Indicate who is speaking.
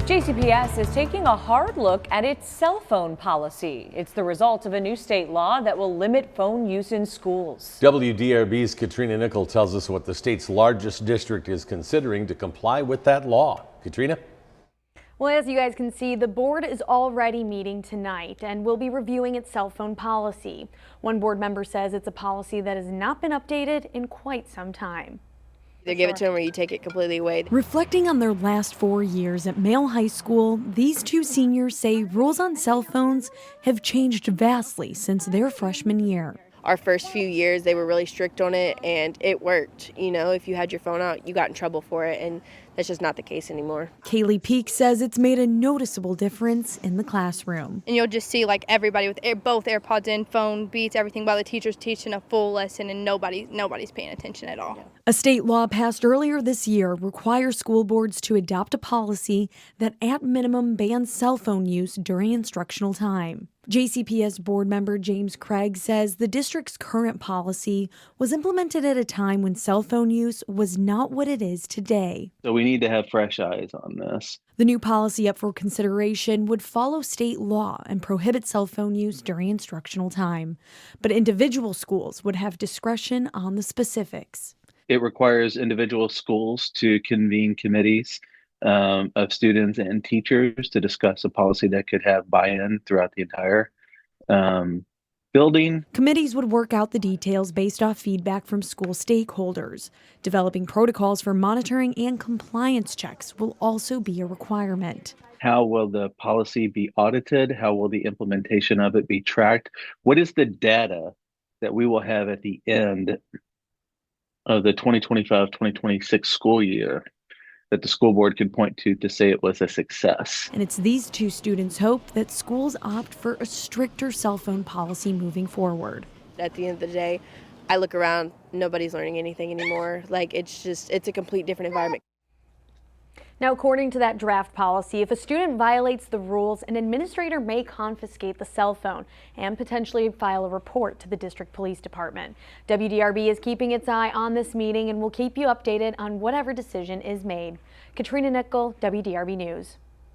Speaker 1: JCPS is taking a hard look at its cell phone policy. It's the result of a new state law that will limit phone use in schools.
Speaker 2: WDRB's Katrina Nickel tells us what the state's largest district is considering to comply with that law. Katrina?
Speaker 3: Well, as you guys can see, the board is already meeting tonight and will be reviewing its cell phone policy. One board member says it's a policy that has not been updated in quite some time.
Speaker 4: Either give it to them or you take it completely away.
Speaker 5: Reflecting on their last 4 years at Male High School, these two seniors say rules on cell phones have changed vastly since their freshman year.
Speaker 4: Our first few years, they were really strict on it, and it worked. You know, if you had your phone out, you got in trouble for it, and that's just not the case anymore.
Speaker 5: Kaylee Peak says it's made a noticeable difference in the classroom.
Speaker 6: And you'll just see like everybody with both AirPods in, phone, beats, everything, while the teacher's teaching a full lesson and nobody's paying attention at all.
Speaker 5: A state law passed earlier this year requires school boards to adopt a policy that at minimum bans cell phone use during instructional time. JCPS board member James Craig says the district's current policy was implemented at a time when cell phone use was not what it is today.
Speaker 7: So we need to have fresh eyes on this.
Speaker 5: The new policy up for consideration would follow state law and prohibit cell phone use during instructional time, but individual schools would have discretion on the specifics.
Speaker 7: It requires individual schools to convene committees of students and teachers to discuss a policy that could have buy-in throughout the entire building.
Speaker 5: Committees would work out the details based off feedback from school stakeholders. Developing protocols for monitoring and compliance checks will also be a requirement.
Speaker 7: How will the policy be audited? How will the implementation of it be tracked? What is the data that we will have at the end of the 2025-2026 school year that the school board can point to say it was a success?
Speaker 5: And it's these two students' hope that schools opt for a stricter cell phone policy moving forward.
Speaker 4: At the end of the day, I look around, nobody's learning anything anymore. Like, it's a complete different environment.
Speaker 3: Now, according to that draft policy, if a student violates the rules, an administrator may confiscate the cell phone and potentially file a report to the district police department. WDRB is keeping its eye on this meeting and will keep you updated on whatever decision is made. Katrina Nickel, WDRB News.